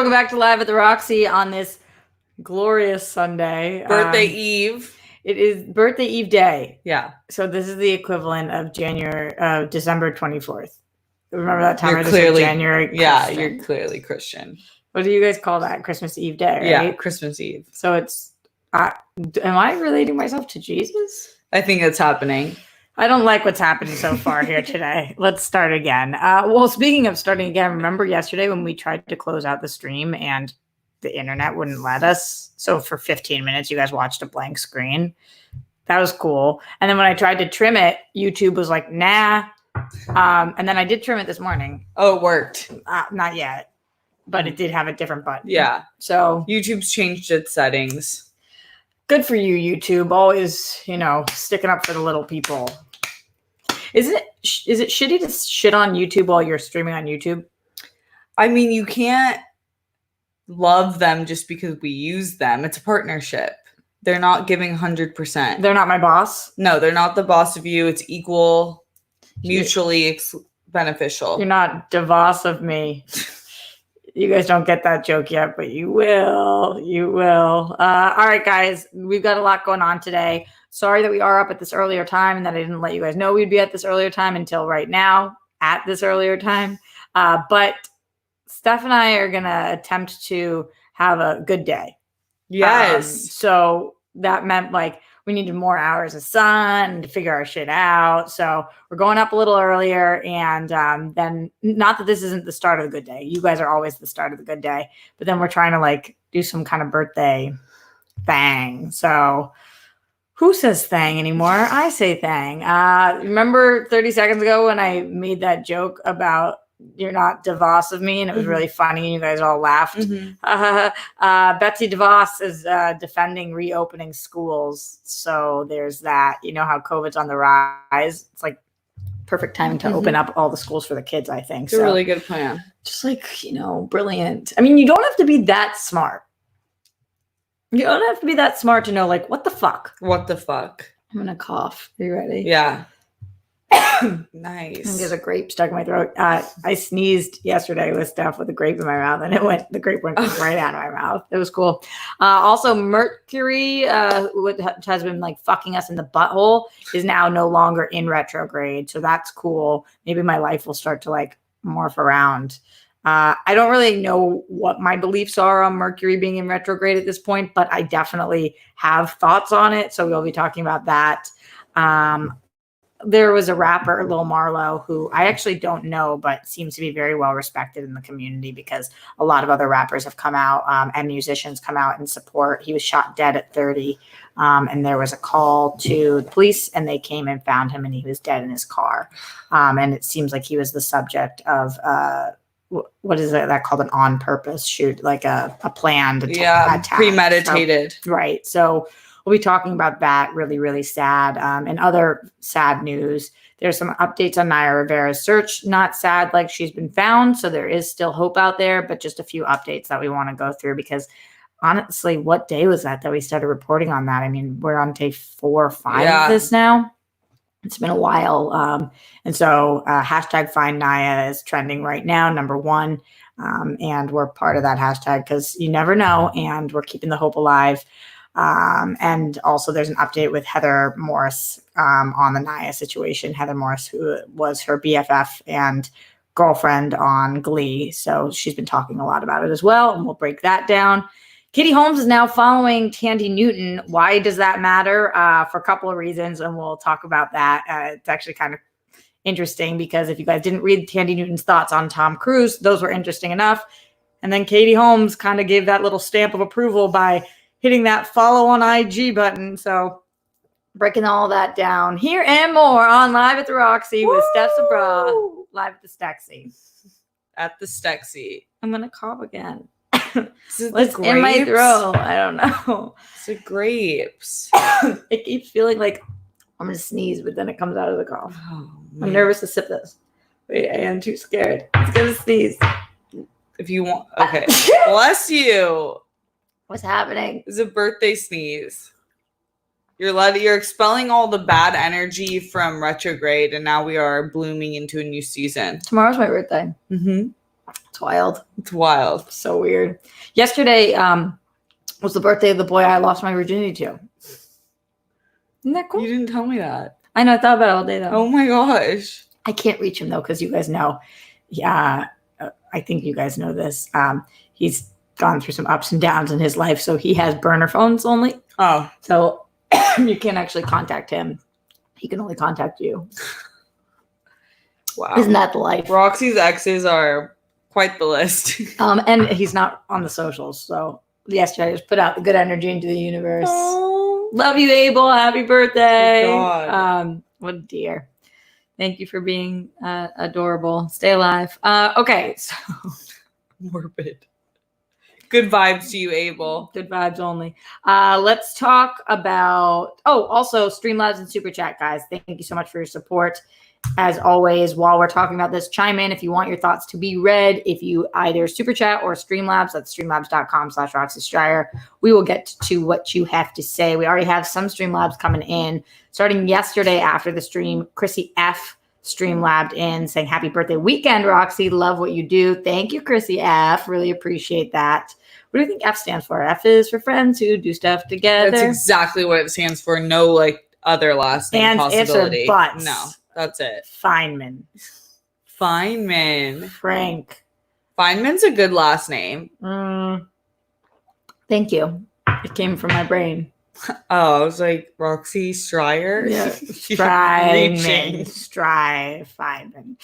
welcome back to Live at the Roxy on this glorious Sunday. Birthday Eve. It is Birthday Eve day. Yeah. So this is the equivalent of December 24th. Remember that time? You're clearly January. Yeah, Christian. you're clearly Christian. What do you guys call that? Christmas Eve day, right? Yeah, Christmas Eve. So it's, am I relating myself to Jesus? I think it's happening. I don't like what's happening so far here today. Let's start again. Well, speaking of starting again, remember yesterday when we tried to close out the stream and the internet wouldn't let us? So for 15 minutes, you guys watched a blank screen. That was cool. And then when I tried to trim it, YouTube was like, nah. And then I did trim it this morning. Oh, it worked. Not yet, but it did have a different button. Yeah. So YouTube's changed its settings. Good for you, YouTube. Always, sticking up for the little people. Is it shitty to shit on YouTube while you're streaming on YouTube? I mean, you can't love them just because we use them. It's a partnership. They're not giving 100%. They're not my boss? No, they're not the boss of you. It's equal, mutually beneficial. You're not the boss of me. You guys don't get that joke yet, but you will. You will. All right, guys. We've got a lot going on today. Sorry that we are up at this earlier time and that I didn't let you guys know we'd be at this earlier time until right now at this earlier time. But Steph and I are going to attempt to have a good day. Yes. So that meant we needed more hours of sun to figure our shit out. So we're going up a little earlier. And then not that this isn't the start of the good day. You guys are always the start of the good day. But then we're trying to do some kind of birthday thing. So who says thang anymore? I say thang. Remember 30 seconds ago when I made that joke about you're not DeVos of me, and it was really funny, and you guys all laughed. Mm-hmm. Betsy DeVos is defending reopening schools, so there's that. You know how COVID's on the rise. It's perfect timing to open up all the schools for the kids, I think. It's a really good plan. Just brilliant. I mean, you don't have to be that smart. You don't have to be that smart to know, what the fuck? What the fuck? I'm going to cough. Are you ready? Yeah. Nice. There's a grape stuck in my throat. I sneezed yesterday with Steph with a grape in my mouth, and the grape went right out of my mouth. It was cool. Also, Mercury, which has been fucking us in the butthole, is now no longer in retrograde. So that's cool. Maybe my life will start to morph around. I don't really know what my beliefs are on Mercury being in retrograde at this point, but I definitely have thoughts on it. So we'll be talking about that. There was a rapper, Lil Marlowe, who I actually don't know, but seems to be very well respected in the community because a lot of other rappers have come out and musicians come out in support. He was shot dead at 30, and there was a call to the police, and they came and found him, and he was dead in his car. And it seems like he was the subject of what is that called? An on-purpose shoot, a planned attack. Premeditated. So, right. So we'll be talking about that. Really, really sad. And other sad news. There's some updates on Naya Rivera's search. Not sad she's been found. So there is still hope out there, but just a few updates that we want to go through because honestly, what day was that we started reporting on that? I mean, we're on day 4 or 5 of this now. It's been a while. And so hashtag Find Naya is trending right now, number 1. And we're part of that hashtag because you never know. And we're keeping the hope alive. And also there's an update with Heather Morris on the Naya situation. Heather Morris, who was her BFF and girlfriend on Glee. So she's been talking a lot about it as well. And we'll break that down. Katie Holmes is now following Tandy Newton. Why does that matter? For a couple of reasons, and we'll talk about that. It's actually kind of interesting because if you guys didn't read Tandy Newton's thoughts on Tom Cruise, those were interesting enough. And then Katie Holmes kind of gave that little stamp of approval by hitting that follow on IG button. So breaking all that down here and more on Live at the Roxy with Steph Sabraw, live at the Stexy. At the Stexy. I'm going to cough again. What's in my throat? I don't know. It's the grapes. It keeps feeling like I'm going to sneeze, but then it comes out of the cough. Oh, I'm nervous to sip this. Wait, I am too scared. It's going to sneeze. If you want. Okay. Bless you. What's happening? It's a birthday sneeze. You're expelling all the bad energy from retrograde, and now we are blooming into a new season. Tomorrow's my birthday. Mm-hmm. It's wild. It's wild. So weird. Yesterday was the birthday of the boy I lost my virginity to. Isn't that cool? You didn't tell me that. I know. I thought about it all day, though. Oh, my gosh. I can't reach him, though, because you guys know. Yeah, I think you guys know this. He's gone through some ups and downs in his life, so he has burner phones only. Oh. So you can't actually contact him. He can only contact you. Wow. Isn't that the life? Roxy's exes are quite the list. And he's not on the socials, so yesterday I just put out the good energy into the universe. Oh. Love you, Abel. Happy birthday. God. What a dear. Thank you for being adorable. Stay alive. Okay, so Morbid. Good vibes to you, Abel. good vibes only. Let's talk about, also Streamlabs and Super Chat, guys. Thank you so much for your support. As always, while we're talking about this, chime in if you want your thoughts to be read. If you either Super Chat or Streamlabs, that's streamlabs.com/Roxy Stryer. We will get to what you have to say. We already have some Streamlabs coming in. Starting yesterday after the stream, Chrissy F. Streamlabbed in saying, happy birthday weekend, Roxy. Love what you do. Thank you, Chrissy F. Really appreciate that. What do you think F stands for? F is for friends who do stuff together. That's exactly what it stands for. No, other last name And possibility. ifs or buts. No, that's it. Feynman. Feynman. Frank. Feynman's a good last name. Thank you. It came from my brain. Oh, I was like, Roxy Stryer? Yeah. Reaching. Feynman.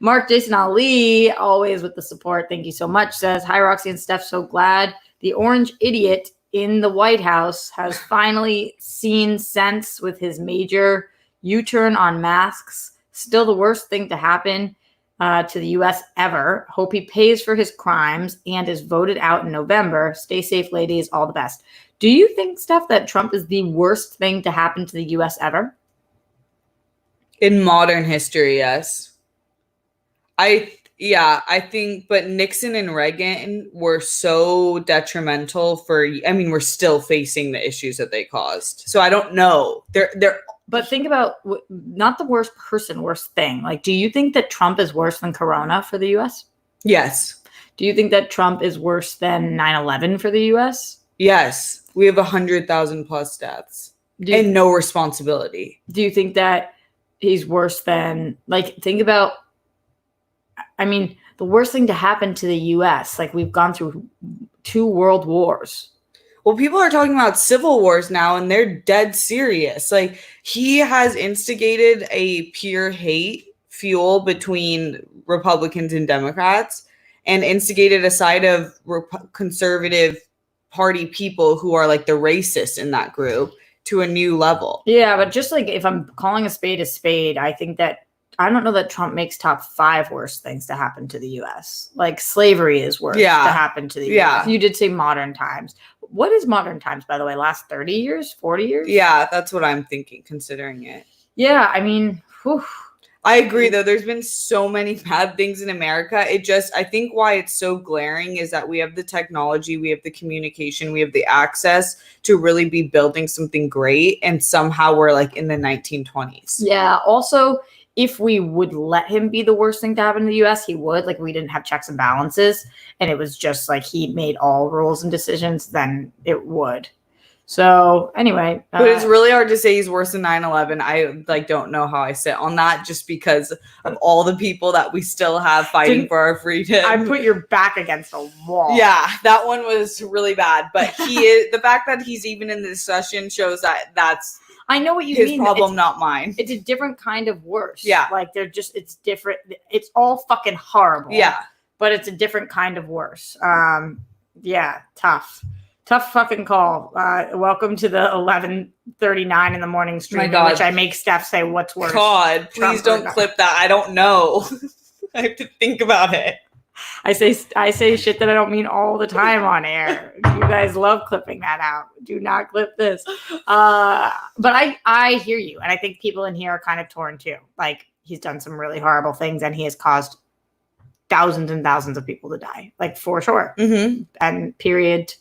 Mark Jason Ali, always with the support. Thank you so much. Says, hi, Roxy and Steph. So glad the orange idiot in the White House has finally seen sense with his major U-turn on masks. Still the worst thing to happen to the U.S. ever. Hope he pays for his crimes and is voted out in November. Stay safe, ladies. All the best. Do you think, Steph, that Trump is the worst thing to happen to the U.S. ever? In modern history, yes. I think, but Nixon and Reagan were so detrimental we're still facing the issues that they caused. So I don't know. But think about not the worst person, worst thing. Do you think that Trump is worse than Corona for the U.S.? Yes. Do you think that Trump is worse than 9/11 for the U.S.? Yes. We have 100,000 plus deaths and no responsibility. Do you think that he's worse than, think about, the worst thing to happen to the U.S., we've gone through 2 world wars. Well, people are talking about civil wars now, and they're dead serious. He has instigated a pure hate fuel between Republicans and Democrats and instigated a side of conservative party people who are the racists in that group to a new level. Yeah, but just if I'm calling a spade, I think that I don't know that Trump makes top 5 worst things to happen to the U.S. Slavery is worse to happen to the U.S. You did say modern times. What is modern times, by the way? Last 30 years? 40 years? Yeah, that's what I'm thinking, considering it. Yeah, I agree, though. There's been so many bad things in America. I think why it's so glaring is that we have the technology, we have the communication, we have the access to really be building something great. And somehow we're in the 1920s. Yeah. Also, if we would let him be the worst thing to happen in the U.S., he would. We didn't have checks and balances, and it was just he made all rules and decisions, then it would. So anyway. But it's really hard to say he's worse than 9/11. I don't know how I sit on that just because of all the people that we still have fighting for our freedom. I put your back against a wall. Yeah, that one was really bad. But he is the fact that he's even in the discussion shows that's I know what you his mean. problem, not mine. It's a different kind of worse. Yeah. It's different. It's all fucking horrible. Yeah. But it's a different kind of worse. Yeah, tough fucking call. Welcome to the 11:39 in the morning stream, in which I make Steph say what's worse. God, please don't clip that. I don't know. I have to think about it. I say shit that I don't mean all the time on air. You guys love clipping that out. Do not clip this. But I hear you, and I think people in here are kind of torn too. He's done some really horrible things, and he has caused thousands and thousands of people to die, for sure. Mm-hmm. And period.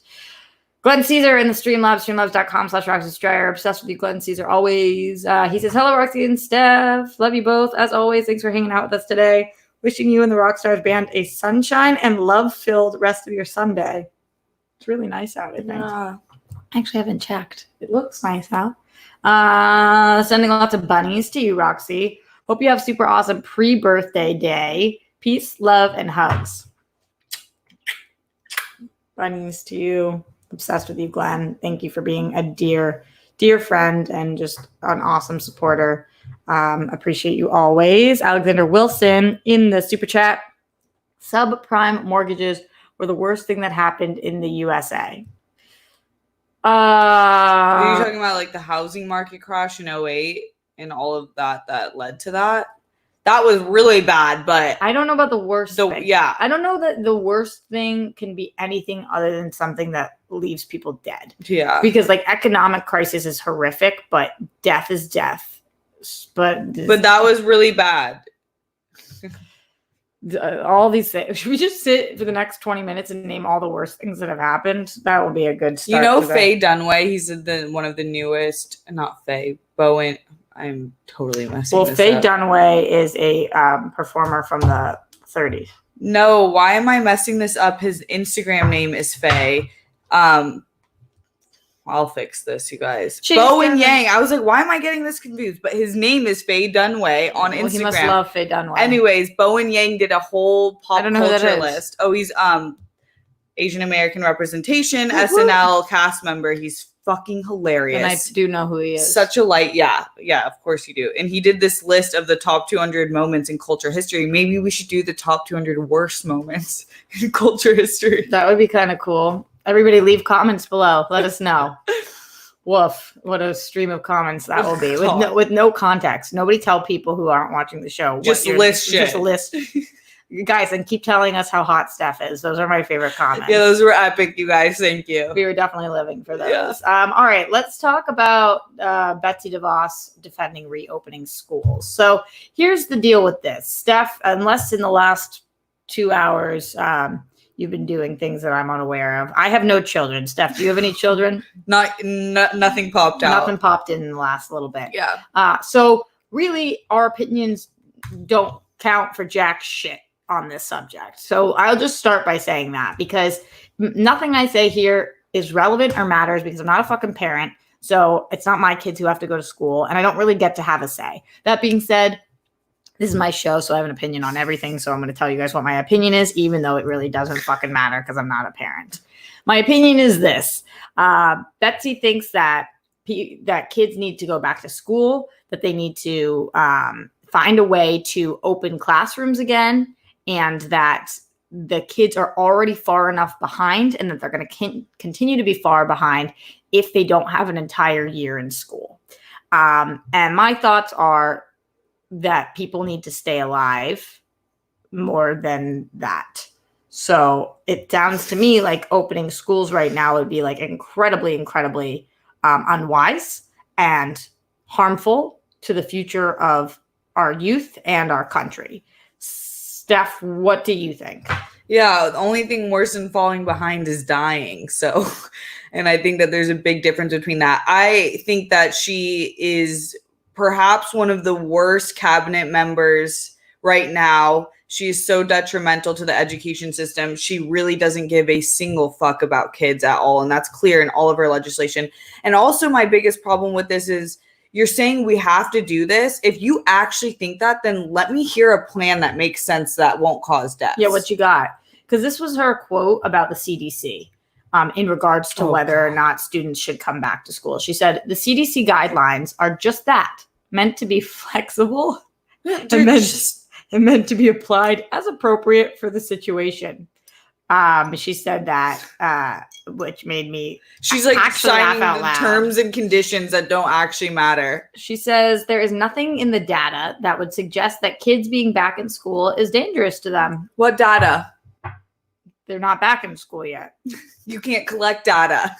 Glenn Caesar in the Streamlabs, streamlabs.com/Roxy Stryer. Obsessed with you, Glenn Caesar, always. He says, hello, Roxy and Steph. Love you both. As always, thanks for hanging out with us today. Wishing you and the Rockstars band a sunshine and love-filled rest of your Sunday. It's really nice out, I think. Yeah. I actually haven't checked. It looks nice out. Sending lots of bunnies to you, Roxy. Hope you have super awesome pre-birthday day. Peace, love, and hugs. Bunnies to you. Obsessed with you, Glenn. Thank you for being a dear, dear friend and just an awesome supporter. Appreciate you always. Alexander Wilson in the super chat. Subprime mortgages were the worst thing that happened in the USA. Are you talking about like the housing market crash in 2008 and all of that led to that? That was really bad, but I don't know about the worst thing. Yeah. I don't know that the worst thing can be anything other than something that leaves people dead. Yeah. Because like economic crisis is horrific, but death is death. But that was really bad. All these things. Should we just sit for the next 20 minutes and name all the worst things that have happened? That would be a good start. You know Faye Dunaway? He's one of the newest, not Faye, Bowen. I'm totally messing this up. Faye Dunaway is a performer from the 30s. No, why am I messing this up? His Instagram name is Faye. I'll fix this, you guys. Bowen Yang. I was like, why am I getting this confused? But his name is Faye Dunaway on Instagram. He must love Faye Dunaway. Anyways, Bowen Yang did a whole pop culture list. Oh, he's Asian American representation, SNL cast member. He's fucking hilarious. And I do know who he is. Such a light, yeah, of course you do. And he did this list of the top 200 moments in culture history. Maybe we should do the top 200 worst moments in culture history. That would be kind of cool. Everybody leave comments below. Let us know. Woof. What a stream of comments that will be. With no context. Nobody tell people who aren't watching the show. Just list shit. Just list. Guys, and keep telling us how hot Steph is. Those are my favorite comments. Yeah, those were epic, you guys. Thank you. We were definitely living for those. Yeah. All right, let's talk about Betsy DeVos defending reopening schools. So here's the deal with this. Steph, unless in the last 2 hours you've been doing things that I'm unaware of. I have no children. Steph, do you have any children? Nothing popped out. Nothing popped in the last little bit. Yeah. So really, our opinions don't count for jack shit on this subject. So I'll just start by saying that because nothing I say here is relevant or matters because I'm not a fucking parent. So it's not my kids who have to go to school and I don't really get to have a say. That being said, this is my show, so I have an opinion on everything. So I'm going to tell you guys what my opinion is, even though it really doesn't fucking matter because I'm not a parent. My opinion is this. Betsy thinks that kids need to go back to school, that they need to find a way to open classrooms again, and that the kids are already far enough behind and that they're going to continue to be far behind if they don't have an entire year in school. And my thoughts are that people need to stay alive more than that. So it sounds to me like opening schools right now would be like incredibly, incredibly unwise and harmful to the future of our youth and our country. Steph, what do you think? Yeah, the only thing worse than falling behind is dying. So, and I think that there's a big difference between that. I think that she is perhaps one of the worst cabinet members right now. She is so detrimental to the education system. She really doesn't give a single fuck about kids at all. And that's clear in all of her legislation. And also my biggest problem with this is you're saying we have to do this. If you actually think that, then let me hear a plan that makes sense that won't cause deaths. Yeah, what you got? Because this was her quote about the CDC in regards to whether or not students should come back to school. She said, the CDC guidelines are just that, meant to be flexible and meant to be applied as appropriate for the situation. She said that, which made me she's like signing the terms and conditions that don't actually matter. She says there is nothing in the data that would suggest that kids being back in school is dangerous to them. What data? They're not back in school yet. You can't collect data.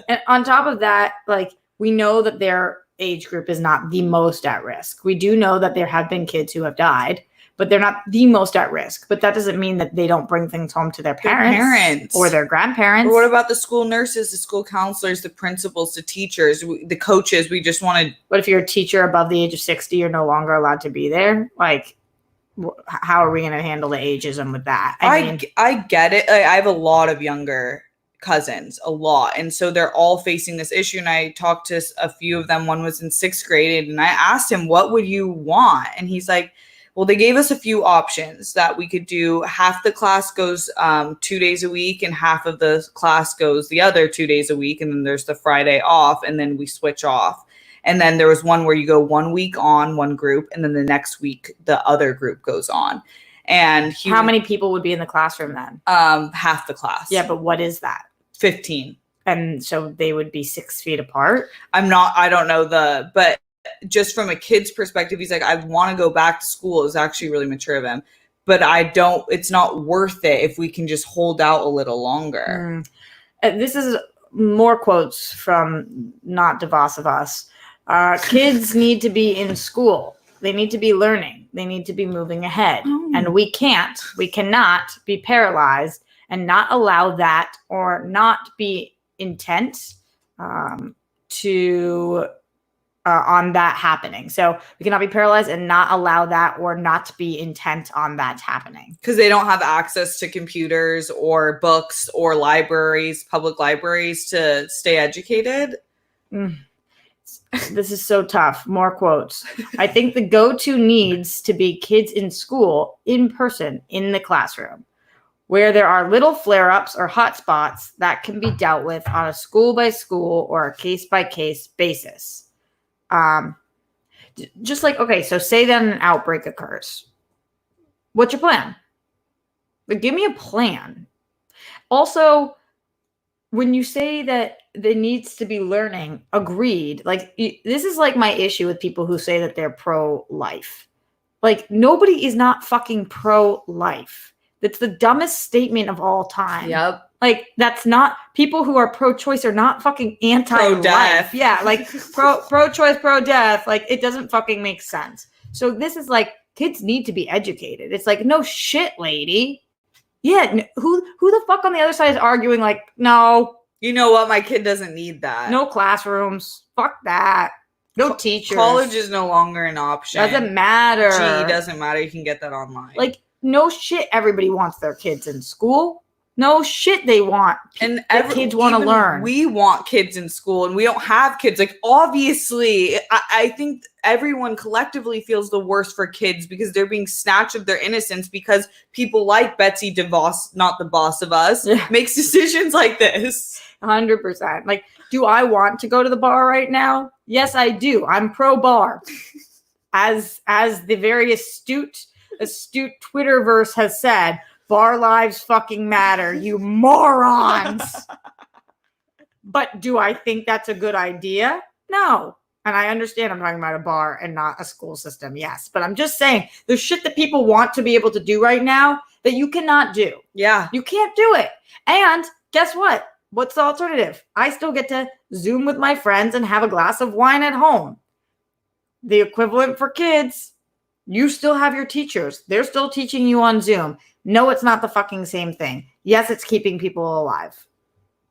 And on top of that, like, we know that their age group is not the most at risk. We do know that there have been kids who have died, but they're not the most at risk. But that doesn't mean that they don't bring things home to their parents or their grandparents. Or what about the school nurses, the school counselors, the principals, the teachers, the coaches? We just want to. What if you're a teacher above the age of 60? You're no longer allowed to be there. Like, how are we going to handle the ageism with that? I get it. I have a lot of younger cousins, a lot, and so they're all facing this issue. And I talked to a few of them. One was in 6th grade, and I asked him, what would you want? And he's like, well, they gave us a few options that we could do. Half the class goes 2 days a week, and half of the class goes the other 2 days a week, and then there's the Friday off, and then we switch off. And then there was one where you go 1 week on one group, and then the next week the other group goes on. And how many people would be in the classroom then? Half the class. Yeah, but what is that? 15. And so they would be 6 feet apart? I don't know but just from a kid's perspective, he's like, I want to go back to school. It's actually really mature of him. But it's not worth it if we can just hold out a little longer. This is more quotes from Not DeVos of Us. Kids need to be in school. They need to be learning. They need to be moving ahead. And we cannot be paralyzed and not allow that or not be intent on that happening. So we cannot be paralyzed and not allow that or not be intent on that happening. Because they don't have access to computers or books or libraries, public libraries, to stay educated. This is so tough. More quotes. I think the go-to needs to be kids in school, in person, in the classroom, where there are little flare-ups or hotspots that can be dealt with on a school-by-school or a case-by-case basis. Just like, okay, so say that an outbreak occurs. What's your plan? Like, give me a plan. Also, when you say that there needs to be learning, agreed. Like, this is like my issue with people who say that they're pro-life. Like, nobody is not fucking pro-life. That's the dumbest statement of all time. Yep. Like, that's not, people who are pro-choice are not fucking anti-life. Pro-death. Yeah, like pro-choice, pro-death. Like, it doesn't fucking make sense. So this is like, kids need to be educated. It's like, no shit, lady. Yeah, who the fuck on the other side is arguing like, no. You know what? My kid doesn't need that. No classrooms. Fuck that. No teachers. College is no longer an option. Doesn't matter. Doesn't matter. You can get that online. Like, no shit, everybody wants their kids in school. No shit, they want. And kids want to learn. We want kids in school, and we don't have kids. Like, obviously, I think everyone collectively feels the worst for kids because they're being snatched of their innocence because people like Betsy DeVos, not the boss of us, makes decisions like this. 100%. Like, do I want to go to the bar right now? Yes, I do. I'm pro bar. As the very astute Twitterverse has said, bar lives fucking matter, you morons. But do I think that's a good idea? No. And I understand I'm talking about a bar and not a school system. Yes. But I'm just saying there's shit that people want to be able to do right now that you cannot do. Yeah. You can't do it. And guess what? What's the alternative? I still get to Zoom with my friends and have a glass of wine at home. The equivalent for kids, you still have your teachers. They're still teaching you on Zoom. No, it's not the fucking same thing. Yes, it's keeping people alive.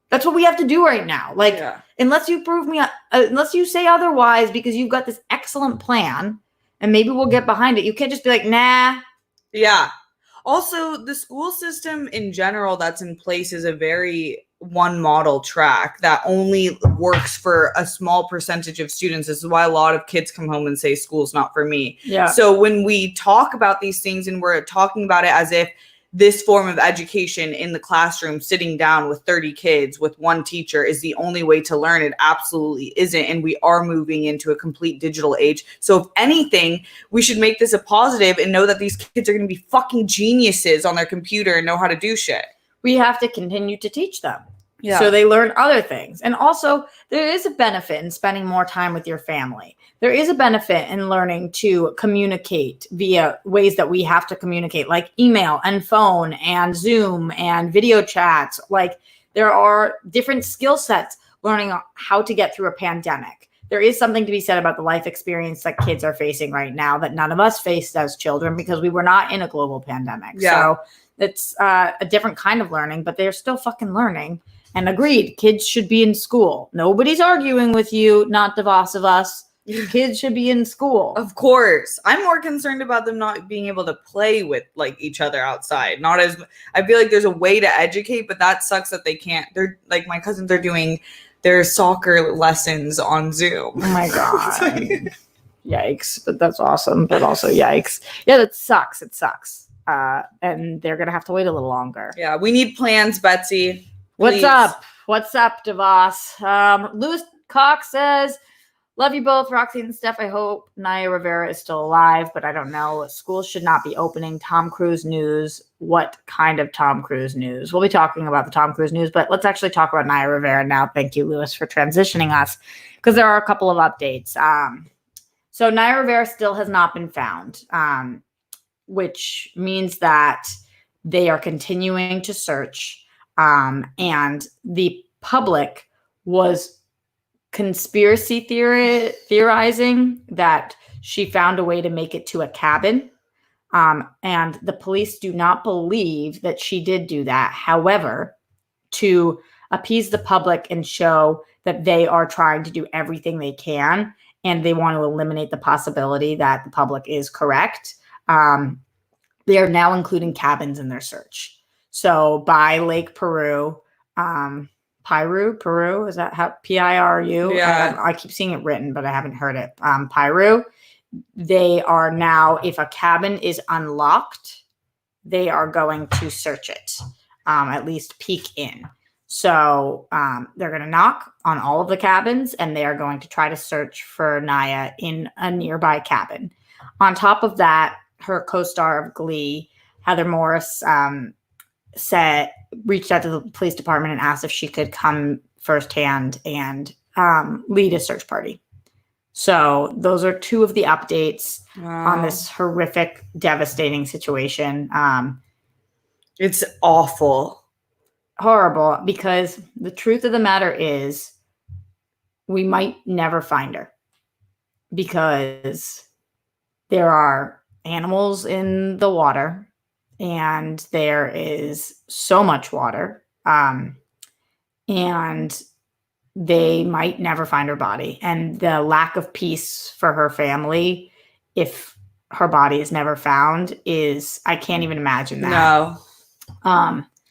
That's what we have to do right now. Like, unless you prove me, unless you say otherwise, because you've got this excellent plan, and maybe we'll get behind it. You can't just be like, nah. Yeah. Also, the school system in general that's in place is a very one model track that only works for a small percentage of students. This is why a lot of kids come home and say school's not for me. Yeah. So when we talk about these things and we're talking about it as if this form of education in the classroom, sitting down with 30 kids with one teacher, is the only way to learn, it absolutely isn't. And we are moving into a complete digital age. So if anything, we should make this a positive and know that these kids are going to be fucking geniuses on their computer and know how to do shit. We have to continue to teach them. Yeah. So they learn other things. And also, there is a benefit in spending more time with your family. There is a benefit in learning to communicate via ways that we have to communicate, like email and phone and Zoom and video chats. Like, there are different skill sets learning how to get through a pandemic. There is something to be said about the life experience that kids are facing right now that none of us faced as children because we were not in a global pandemic. Yeah. So it's a different kind of learning, but they're still fucking learning. And agreed, kids should be in school. Nobody's arguing with you, not DeVos of us. Kids should be in school. Of course. I'm more concerned about them not being able to play with like each other outside. Not as I feel like there's a way to educate, but that sucks that they can't. They're like my cousins are doing their soccer lessons on Zoom. Oh my God. Yikes. But that's awesome. But also yikes. Yeah, that sucks. It sucks. And they're gonna have to wait a little longer. Yeah, we need plans, Betsy. What's Please. up? What's up, DeVos? Lewis Cox says, love you both, Roxy and Steph. I hope Naya Rivera is still alive, but I don't know. Schools should not be opening. Tom Cruise news. What kind of Tom Cruise news? We'll be talking about the Tom Cruise news, but let's actually talk about Naya Rivera now. Thank you, Lewis, for transitioning us, because there are a couple of updates. So Naya Rivera still has not been found, which means that they are continuing to search. And the public was conspiracy theorizing that she found a way to make it to a cabin. And the police do not believe that she did do that. However, to appease the public and show that they are trying to do everything they can, and they want to eliminate the possibility that the public is correct, they are now including cabins in their search. So by Lake Peru, Piru, is that how Piru? Yeah. I keep seeing it written, but I haven't heard it. Piru, they are now, if a cabin is unlocked, they are going to search it, at least peek in. So they're going to knock on all of the cabins, and they are going to try to search for Naya in a nearby cabin. On top of that, her co-star of Glee, Heather Morris, reached out to the police department and asked if she could come firsthand and lead a search party. So those are two of the updates on this horrific, devastating situation. It's awful. Horrible, because the truth of the matter is we might never find her, because there are animals in the water, and there is so much water, and they might never find her body. And the lack of peace for her family, if her body is never found, I can't even imagine that. No.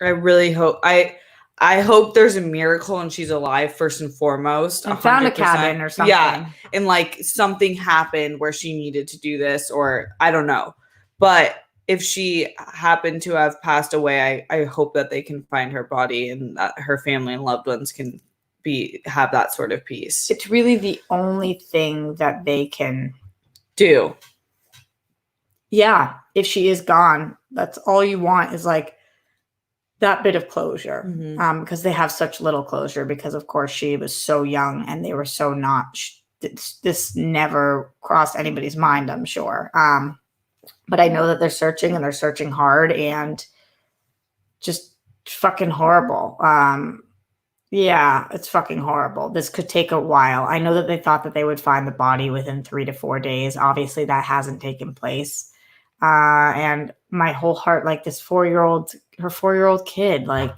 I really hope I hope there's a miracle and she's alive first and foremost. And found a cabin or something. Yeah. And like something happened where she needed to do this, or I don't know. But if she happened to have passed away, I hope that they can find her body and that her family and loved ones can have that sort of peace. It's really the only thing that they can do. Yeah. If she is gone, that's all you want, is like that bit of closure. Mm-hmm. Because they have such little closure, because of course she was so young and they were so not, this never crossed anybody's mind, I'm sure. But I know that they're searching, and they're searching hard, and just fucking horrible. Yeah, it's fucking horrible. This could take a while. I know that they thought that they would find the body within 3 to 4 days. Obviously that hasn't taken place. And my whole heart, like her 4-year-old kid, like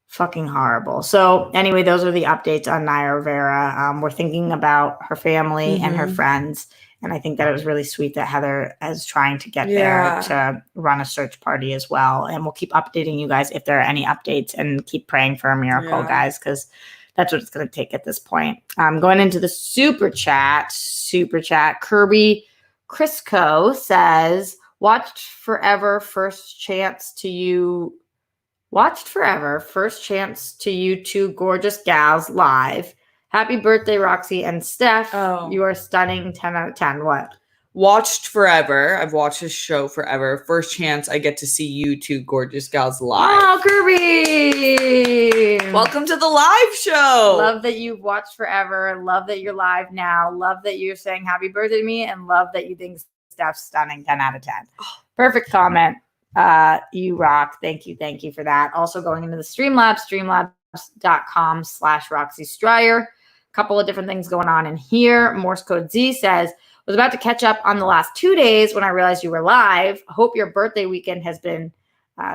fucking horrible. So anyway, those are the updates on Naya Rivera. We're thinking about her family and her friends. And I think that it was really sweet that Heather is trying to get there to run a search party as well. And we'll keep updating you guys if there are any updates, and keep praying for a miracle, guys, because that's what it's going to take at this point. Going into the super chat, Kirby Crisco says, watched forever, first chance to you two gorgeous gals live. Happy birthday, Roxy and Steph. Oh. You are stunning. 10 out of 10. What? Watched forever. I've watched this show forever. First chance I get to see you two gorgeous gals live. Oh, Kirby. Welcome to the live show. Love that you've watched forever. Love that you're live now. Love that you're saying happy birthday to me. And love that you think Steph's stunning. 10 out of 10. Perfect comment. You rock. Thank you for that. Also going into the Streamlabs, streamlabs.com/Roxy Stryer. Couple of different things going on in here. Morse Code Z says, was about to catch up on the last 2 days when I realized you were live. Hope your birthday weekend has been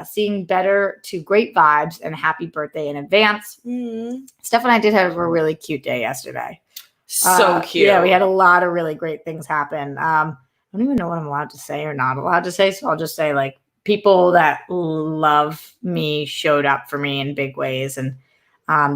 seeing better to great vibes, and happy birthday in advance. Steph and I did have a really cute day yesterday. So cute. Yeah, we had a lot of really great things happen. I don't even know what I'm allowed to say or not allowed to say, so I'll just say like people that love me showed up for me in big ways, and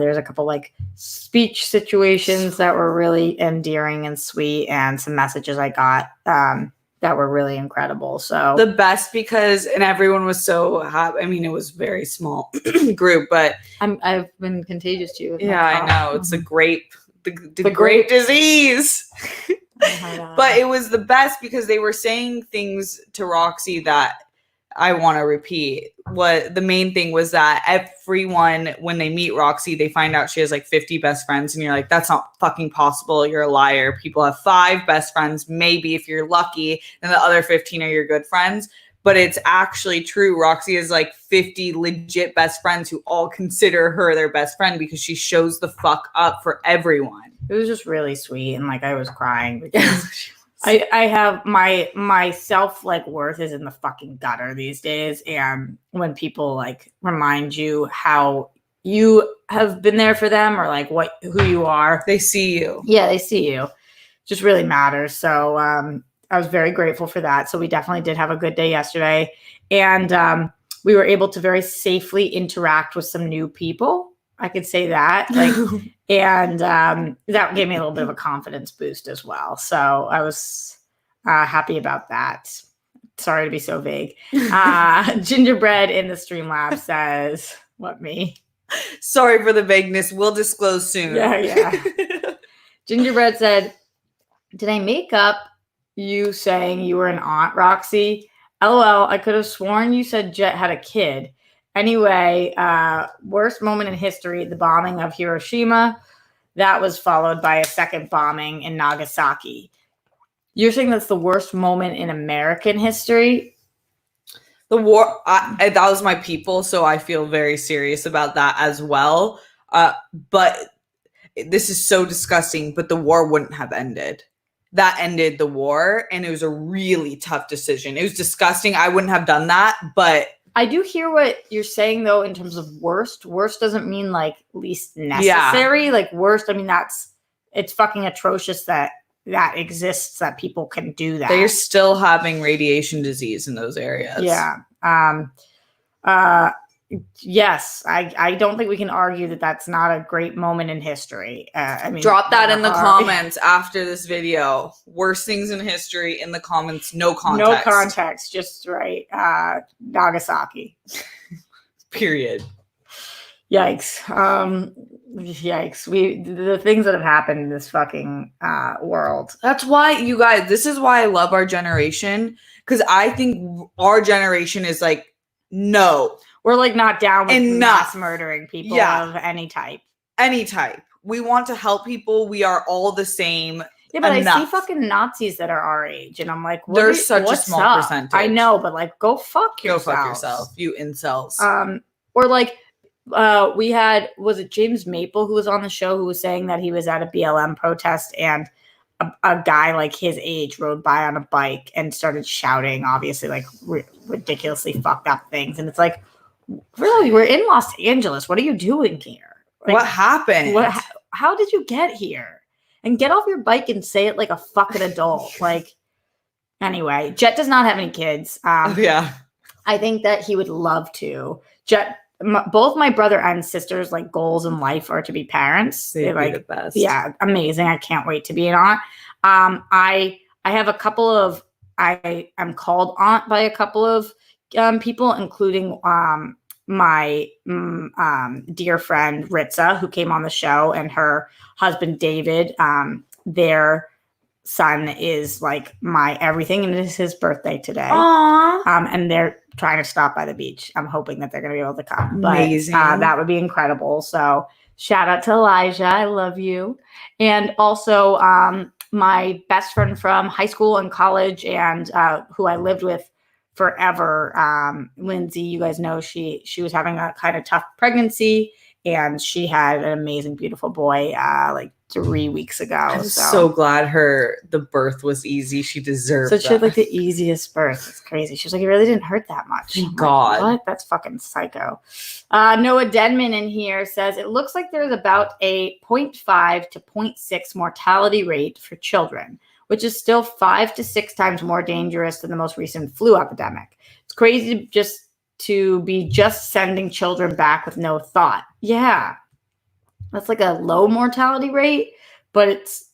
there's a couple like speech situations that were really endearing and sweet, and some messages I got that were really incredible. So the best because, and everyone was so happy. I mean, it was very small group, but I've been contagious to you. With yeah, I know. It's a grape, the The grape grape. disease. Oh But it was the best because they were saying things to Roxy that I want to repeat. What the main thing was that everyone, when they meet Roxy, they find out she has like 50 best friends, and you're like, that's not fucking possible. You're a liar. People have 5 best friends, maybe if you're lucky, and the other 15 are your good friends. But it's actually true. Roxy has like 50 legit best friends who all consider her their best friend because she shows the fuck up for everyone. It was just really sweet, and like I was crying because I have my self like worth is in the fucking gutter these days, and when people like remind you how you have been there for them or like who you are, They see you. Yeah, they see you. It just really matters. So I was very grateful for that. So we definitely did have a good day yesterday, and we were able to very safely interact with some new people. I could say that, like, and that gave me a little bit of a confidence boost as well. So I was happy about that. Sorry to be so vague. Gingerbread in the Streamlab says, "What me?" Sorry for the vagueness. We'll disclose soon. Yeah. Gingerbread said, "Did I make up you saying you were an aunt, Roxy? LOL, I could have sworn you said Jet had a kid. Anyway, worst moment in history, the bombing of Hiroshima. That was followed by a second bombing in Nagasaki." You're saying that's the worst moment in American history? The war, that was my people, so I feel very serious about that as well. But this is so disgusting, but the war wouldn't have ended. That ended the war, and it was a really tough decision. It was disgusting. I wouldn't have done that, but I do hear what you're saying, though, in terms of worst. Worst doesn't mean, like, least necessary. Yeah. Like, worst, I mean, it's fucking atrocious that exists, that people can do that. They're still having radiation disease in those areas. Yeah. Yes, I don't think we can argue that that's not a great moment in history. I mean, drop that in the comments after this video. Worst things in history in the comments. No context. No context. Just right. Nagasaki. Period. Yikes. Yikes. The things that have happened in this fucking world. That's why, you guys, this is why I love our generation, because I think our generation is like, no. We're like not down with mass murdering people of any type. Any type. We want to help people. We are all the same. Yeah, but I see fucking Nazis that are our age, and I'm like, there's such a small percentage. I know, but like, go fuck yourself. Go fuck yourself, you incels. Or like, was it James Maple who was on the show who was saying that he was at a BLM protest and a guy like his age rode by on a bike and started shouting, obviously, like ridiculously fucked up things, and it's like, really, we're in Los Angeles. What are you doing here? Like, what happened? How did you get here? And get off your bike and say it like a fucking adult. Like, anyway, Jet does not have any kids. Yeah. I think that he would love to. Jet, both my brother and sister's like goals in life are to be parents. They're like the best. Yeah, amazing. I can't wait to be an aunt. I have a couple of, I am called aunt by a couple of people, including my dear friend Ritza, who came on the show, and her husband David. Their son is like my everything, and it is his birthday today. Aww. And they're trying to stop by the beach. I'm hoping that they're going to be able to come. Amazing. But that would be incredible. So shout out to Elijah. I love you. And also my best friend from high school and college, and who I lived with forever, Lindsay. You guys know she was having a kind of tough pregnancy, and she had an amazing, beautiful boy like 3 weeks ago. I'm so glad the birth was easy. She deserved So she had that. like the easiest birth. It's crazy. She was like, it really didn't hurt that much. Thank I'm God. like, what? That's fucking psycho. Noah Denman in here says, it looks like there's about a 0.5 to 0.6 mortality rate for children, which is still 5 to 6 times more dangerous than the most recent flu epidemic. It's crazy to be just sending children back with no thought. Yeah. That's like a low mortality rate, but it's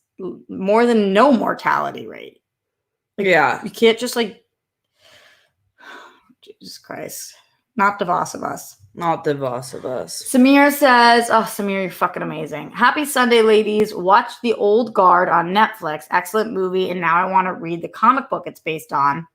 more than no mortality rate. Like, yeah. You can't just like, Jesus Christ. Not the boss of us. Not the boss of us. Samir says, oh, Samir, you're fucking amazing. Happy Sunday, ladies. Watch The Old Guard on Netflix. Excellent movie. And now I want to read the comic book it's based on.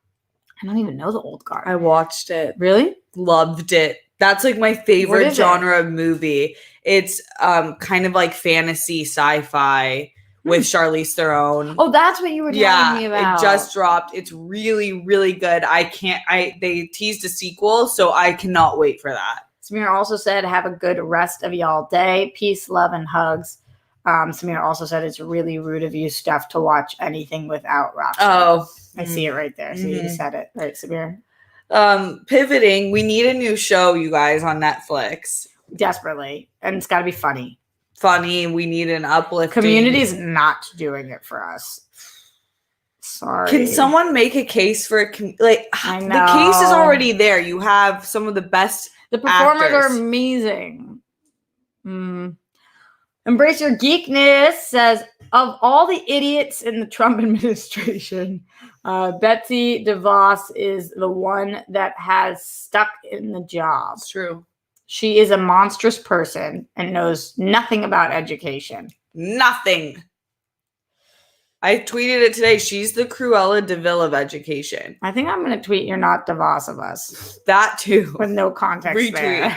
I don't even know The Old Guard. I watched it. Really? Loved it. That's like my favorite genre of movie. It's kind of like fantasy sci-fi with Charlize Theron. Oh, that's what you were telling me about. It just dropped. It's really, really good. They teased a sequel, so I cannot wait for that. Samir also said, have a good rest of y'all day. Peace, love, and hugs. Samir also said it's really rude of you, Steph, to watch anything without Roxy. Oh. I see it right there. So you said it. Right, Samir? Pivoting, we need a new show, you guys, on Netflix. Desperately. And it's got to be funny. Funny. We need an uplifting. Community's not doing it for us. Sorry. Can someone make a case for I know. The case is already there. You have some of the best The performers actors. are amazing. Embrace Your Geekness says, of all the idiots in the Trump administration, Betsy DeVos is the one that has stuck in the job. It's true. She is a monstrous person and knows nothing about education. Nothing. I tweeted it today. She's the Cruella de Vil of education. I think I'm going to tweet, you're not DeVos of us. That too. With no context Retweet. there.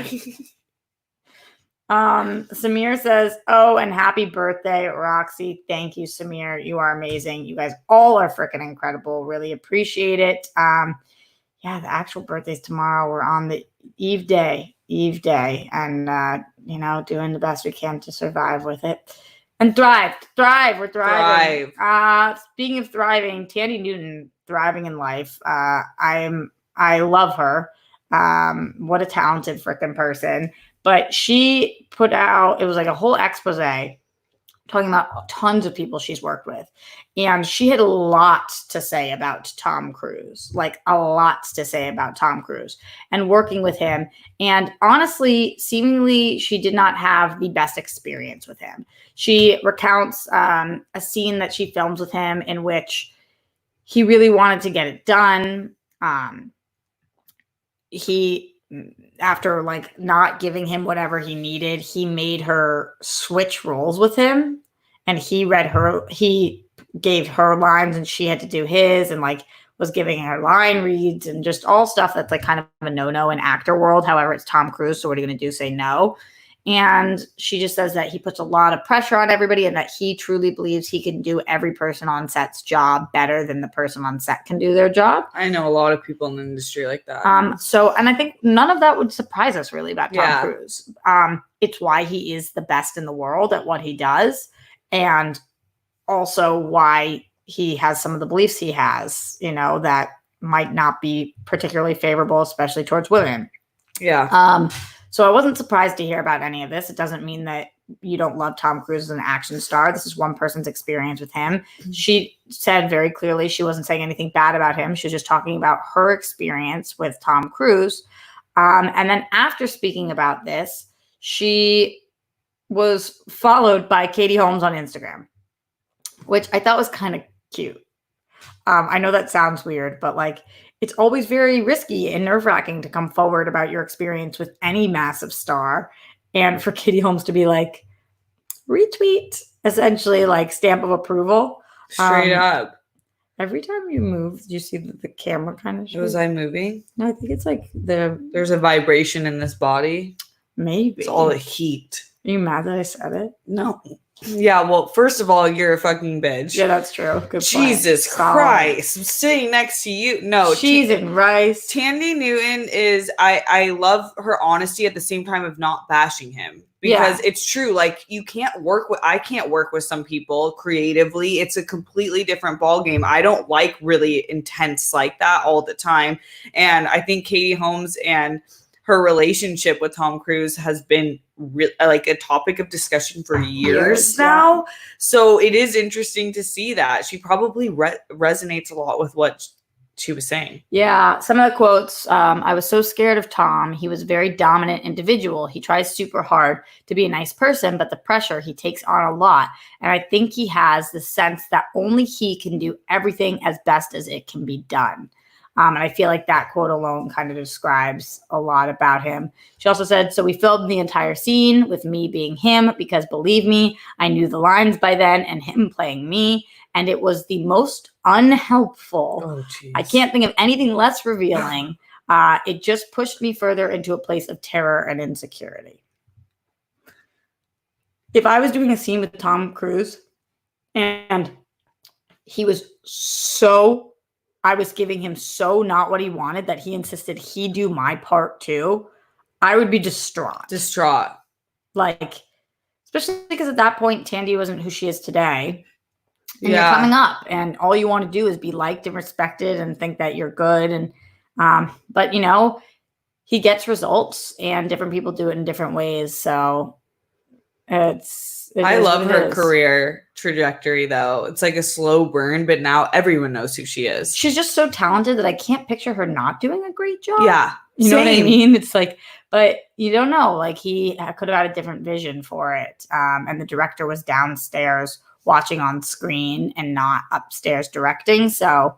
Samir says, oh, and happy birthday, Roxy. Thank you, Samir. You are amazing. You guys all are freaking incredible. Really appreciate it. Yeah, the actual birthday's tomorrow. We're on the Eve day, and, doing the best we can to survive with it. And thrive. We're thriving. Speaking of thriving, Tandy Newton, thriving in life. I love her. What a talented freaking person. But she put out, it was like a whole expose talking about tons of people she's worked with. And she had a lot to say about Tom Cruise, like a lot to say about Tom Cruise and working with him. And honestly, seemingly, she did not have the best experience with him. She recounts a scene that she films with him in which he really wanted to get it done. After like not giving him whatever he needed, he made her switch roles with him, and he gave her lines and she had to do his, and like was giving her line reads and just all stuff that's like kind of a no-no in actor world. However, it's Tom Cruise, so what are you going to do? Say no? And she just says that he puts a lot of pressure on everybody and that he truly believes he can do every person on set's job better than the person on set can do their job. I know a lot of people in the industry like that. And I think none of that would surprise us really about Tom Cruise. It's why he is the best in the world at what he does, and also why he has some of the beliefs he has, that might not be particularly favorable, especially towards women. Yeah. So I wasn't surprised to hear about any of this. It doesn't mean that you don't love Tom Cruise as an action star. This is one person's experience with him. Mm-hmm. She said very clearly she wasn't saying anything bad about him. She was just talking about her experience with Tom Cruise. And then after speaking about this, she was followed by Katie Holmes on Instagram, which I thought was kind of cute. I know that sounds weird, but like, it's always very risky and nerve-wracking to come forward about your experience with any massive star. And for Katie Holmes to be like, retweet, essentially like stamp of approval. Straight up. Every time you move, do you see the camera kind of? Was I moving? No, I think it's like there's a vibration in this body. Maybe. It's all the heat. Are you mad that I said it? No. Yeah, well, first of all, you're a fucking bitch. Yeah, that's true. Good Jesus Christ. I'm sitting next to you. No. Cheese and rice. Tandy Newton is, I love her honesty at the same time of not bashing him. because it's true. Like I can't work with some people creatively. It's a completely different ballgame. I don't like really intense like that all the time. And I think Katie Holmes and her relationship with Tom Cruise has been like a topic of discussion for years now. Yeah. So it is interesting to see that she probably resonates a lot with what she was saying. Yeah. Some of the quotes, I was so scared of Tom. He was a very dominant individual. He tries super hard to be a nice person, but the pressure, he takes on a lot. And I think he has the sense that only he can do everything as best as it can be done. And I feel like that quote alone kind of describes a lot about him. She also said, so we filmed the entire scene with me being him because believe me, I knew the lines by then and him playing me. And it was the most unhelpful. Oh, I can't think of anything less revealing. It just pushed me further into a place of terror and insecurity. If I was doing a scene with Tom Cruise and I was giving him so not what he wanted that he insisted he do my part too, I would be distraught. Like, especially because at that point, Tandy wasn't who she is today. And you're coming up and all you want to do is be liked and respected and think that you're good. And, but he gets results and different people do it in different ways. So I love her career trajectory though. It's like a slow burn, but now everyone knows who she is. She's just so talented that I can't picture her not doing a great job. Yeah. You know what I mean? It's like, but you don't know, like he could have had a different vision for it. And the director was downstairs watching on screen and not upstairs directing. So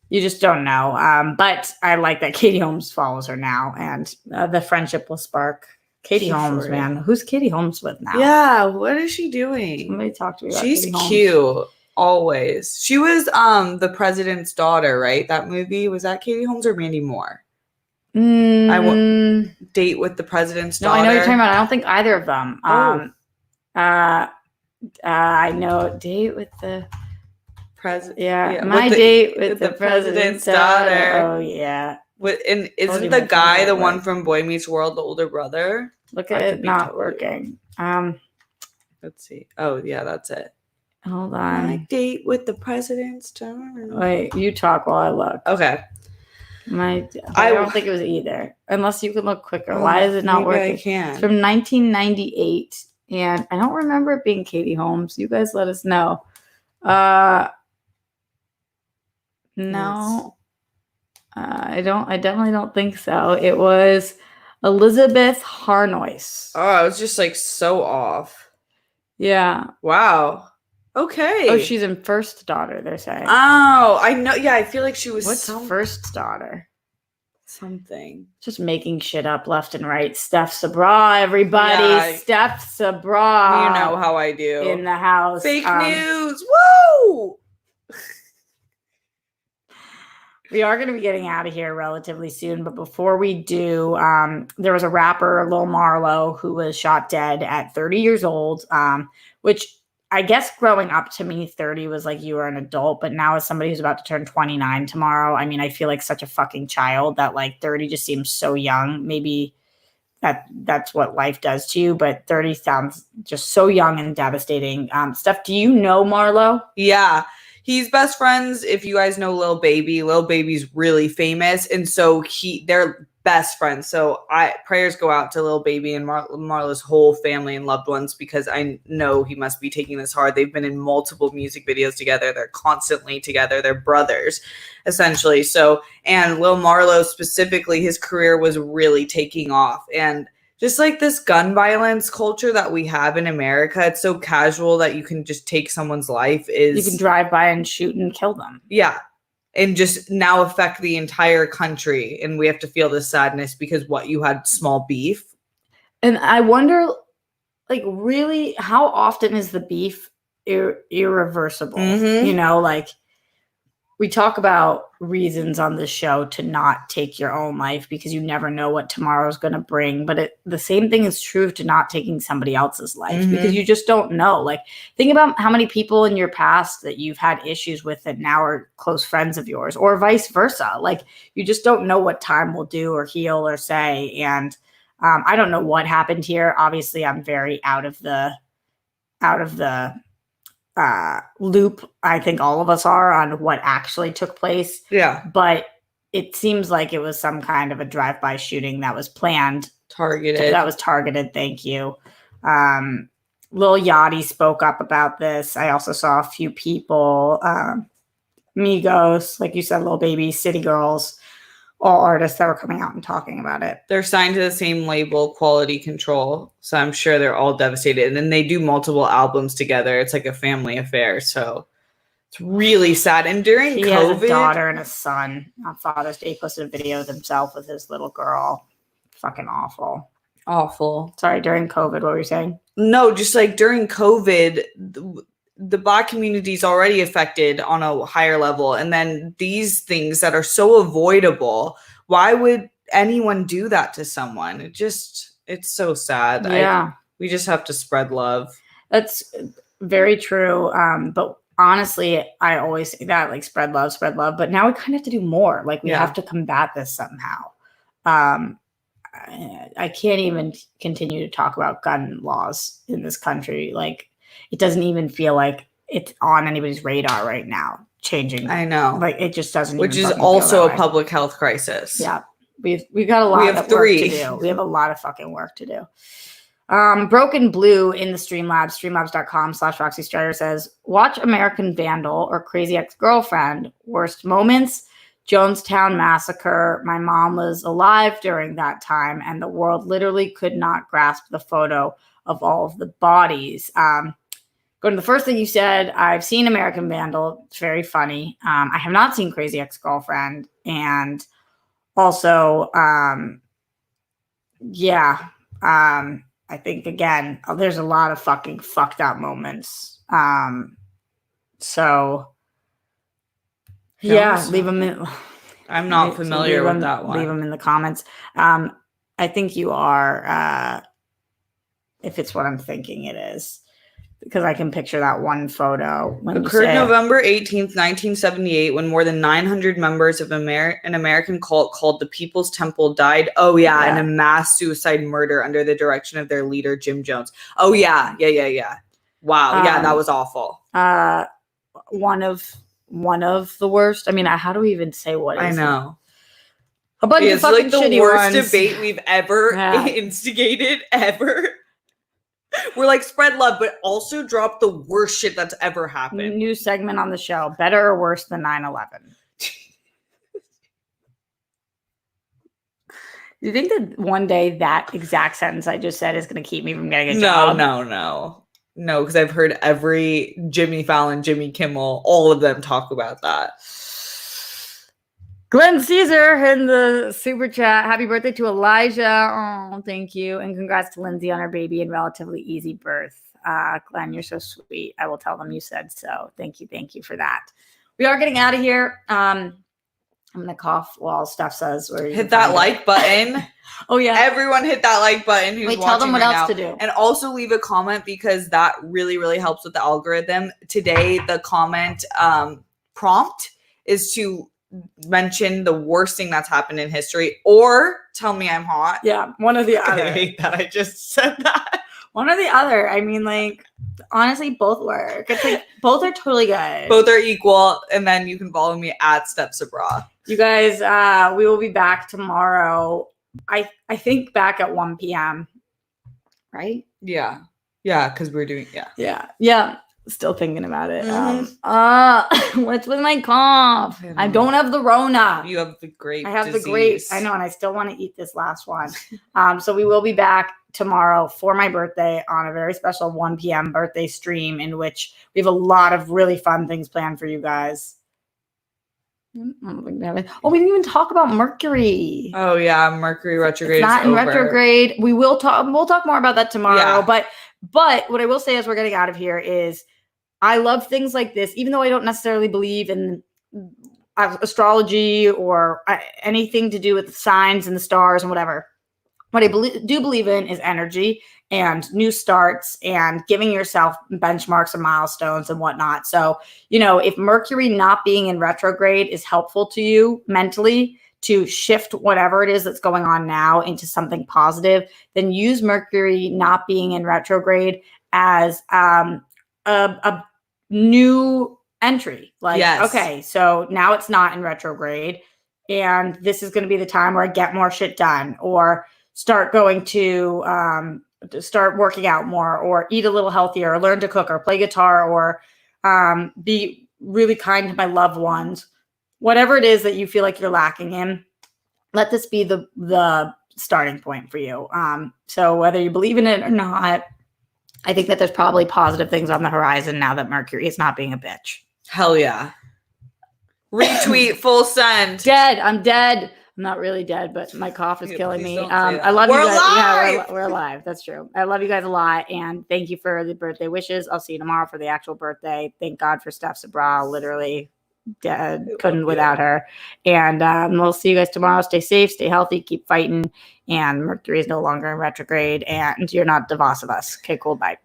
you just don't know. But I like that Katie Holmes follows her now and the friendship will spark. Katie Holmes, man. Who's Katie Holmes with now? Yeah, what is she doing? Somebody talk to me about She's Katie Holmes. Cute, always. She was The President's Daughter, right? That movie. Was that Katie Holmes or Mandy Moore? I won't Date with the President's Daughter. No, I know what you're talking about. I don't think either of them. I know Date with the President. Yeah, My Date with the President's Daughter. Oh, yeah. And isn't the guy the one from Boy Meets World, the older brother? Look at it not working. Let's see. Oh, yeah, that's it. Hold on. My Date with the President's Daughter. Wait, you talk while I look. Okay. I don't think it was either. Unless you can look quicker. Why is it not working? I can't. It's from 1998, and I don't remember it being Katie Holmes. You guys let us know. No. I definitely don't think so. It was Elizabeth Harnois. Oh, I was just like so off. Yeah. Wow. Okay. Oh, she's in First Daughter, they're saying. Oh, I know. Yeah, I feel like she was. What's First Daughter? Something. Just making shit up left and right. Steph Sabraw, everybody. Yeah, Steph Sabraw. You know how I do. In the house. Fake news. Woo! We are going to be getting out of here relatively soon, but before we do, there was a rapper, Lil Marlo, who was shot dead at 30 years old, which I guess growing up to me, 30 was like you were an adult, but now as somebody who's about to turn 29 tomorrow, I mean, I feel like such a fucking child that like 30 just seems so young. Maybe that's what life does to you, but 30 sounds just so young and devastating. Steph, do you know Marlo? Yeah. He's best friends. If you guys know Lil Baby's really famous. And so they're best friends. So prayers go out to Lil Baby and Marlo's whole family and loved ones, because I know he must be taking this hard. They've been in multiple music videos together. They're constantly together. They're brothers, essentially. So, and Lil Marlo specifically, his career was really taking off. And just like this gun violence culture that we have in America, it's so casual that you can just take someone's life. You can drive by and shoot and kill them. Yeah. And just now affect the entire country. And we have to feel this sadness because you had small beef. And I wonder, like, really, how often is the beef irreversible? Mm-hmm. You know, like, we talk about reasons on this show to not take your own life because you never know what tomorrow's going to bring. But the same thing is true to not taking somebody else's life, because you just don't know. Like, think about how many people in your past that you've had issues with that now are close friends of yours, or vice versa. Like, you just don't know what time will do or heal or say. And I don't know what happened here. Obviously, I'm very out of the loop. I think all of us are on what actually took place. Yeah. But it seems like it was some kind of a drive-by shooting that was planned. Targeted. That was targeted. Thank you. Lil Yachty spoke up about this. I also saw a few people, Migos, like you said, Lil Baby, City Girls, all artists that were coming out and talking about it. They're signed to the same label, Quality Control, so I'm sure they're all devastated. And then they do multiple albums together. It's like a family affair, so it's really sad. And during he COVID, has a daughter and a son. On Father's Day, he posted a video of himself with his little girl. Fucking awful. awful. Sorry, during COVID, what were you saying? No, just like during COVID, the Black community is already affected on a higher level. And then these things that are so avoidable, why would anyone do that to someone? It's so sad. Yeah. We just have to spread love. That's very true. But honestly, I always say that, like, spread love. But now we kind of have to do more. Like, we have to combat this somehow. I can't even continue to talk about gun laws in this country. Like, it doesn't even feel like it's on anybody's radar right now. Changing. I know. Like, it just doesn't. Which even is also a public health crisis. Yeah. We've got a lot of work to do. We have a lot of fucking work to do. Broken Blue in the Streamlabs, streamlabs.com/Roxy Strider says, watch American Vandal or Crazy Ex-Girlfriend. Worst moments, Jonestown Massacre. My mom was alive during that time, and the world literally could not grasp the photo of all of the bodies. Going to the first thing you said, I've seen American Vandal. It's very funny. I have not seen Crazy Ex-Girlfriend. And also, I think, again, there's a lot of fucking fucked up moments. Leave them in. I'm not familiar with that one. Leave them in the comments. I think you are, if it's what I'm thinking it is, because I can picture that one photo. Occurred November 18th, 1978, when more than 900 members of an American cult called the People's Temple died. Oh, yeah, in a mass suicide murder under the direction of their leader, Jim Jones. Oh, yeah. Wow. Yeah, that was awful. One of the worst. I mean, how do we even say what is I know. A bunch of fucking like the shitty worst ones. debate we've ever instigated, ever. We're like, spread love, but also drop the worst shit that's ever happened. New segment on the show. Better or worse than 9/11? Do you think that one day that exact sentence I just said is going to keep me from getting a job? No, because I've heard every Jimmy Fallon, Jimmy Kimmel, all of them talk about that. Glenn Caesar in the super chat. Happy birthday to Elijah. Oh, thank you. And congrats to Lindsay on her baby and relatively easy birth. Glenn, you're so sweet. I will tell them you said so. Thank you for that. We are getting out of here. I'm going to cough while Steph says. Hit that like button. Oh, yeah. Everyone hit that like button who's watching. Tell them what right else now. to do. And also leave a comment, because that really, really helps with the algorithm. Today, the comment prompt is to mention the worst thing that's happened in history, or tell me I'm hot. Yeah, one or the other. I hate that I just said that. One or the other. I mean, like, honestly, both work. It's like both are totally good. Both are equal. And then you can follow me at Steph Sabraw. You guys, we will be back tomorrow. I think back at 1 p.m. Right? Yeah, because we're doing Yeah. Still thinking about it. What's with my cough? I don't have the Rona. You have the grape. I have disease. the grape. I know, and I still want to eat this last one. So we will be back tomorrow for my birthday on a very special 1 p.m. birthday stream, in which we have a lot of really fun things planned for you guys. Oh, we didn't even talk about Mercury. Oh yeah, Mercury Retrograde. It's not is in over. retrograde. We'll talk more about that tomorrow. Yeah. But what I will say as we're getting out of here is, I love things like this, even though I don't necessarily believe in astrology or anything to do with the signs and the stars and whatever. What I do believe in is energy and new starts and giving yourself benchmarks and milestones and whatnot. So, if Mercury not being in retrograde is helpful to you mentally, to shift whatever it is that's going on now into something positive, then use Mercury not being in retrograde as a new entry. Like, Yes. okay, so now it's not in retrograde, and this is going to be the time where I get more shit done, or start going to start working out more, or eat a little healthier, or learn to cook, or play guitar, or be really kind to my loved ones. Whatever it is that you feel like you're lacking in, let this be the starting point for you. So whether you believe in it or not, I think that there's probably positive things on the horizon now that Mercury is not being a bitch. Hell yeah. Retweet, full send. Dead. I'm dead. I'm not really dead, but my cough is killing me. I love We're you guys. alive! Yeah, we're alive. That's true. I love you guys a lot, and thank you for the birthday wishes. I'll see you tomorrow for the actual birthday. Thank God for Steph Sabraw. Literally dead. Couldn't without her. And we'll see you guys tomorrow. Stay safe, stay healthy, keep fighting. And Mercury is no longer in retrograde, and you're not the boss of us. Okay, cool. Bye.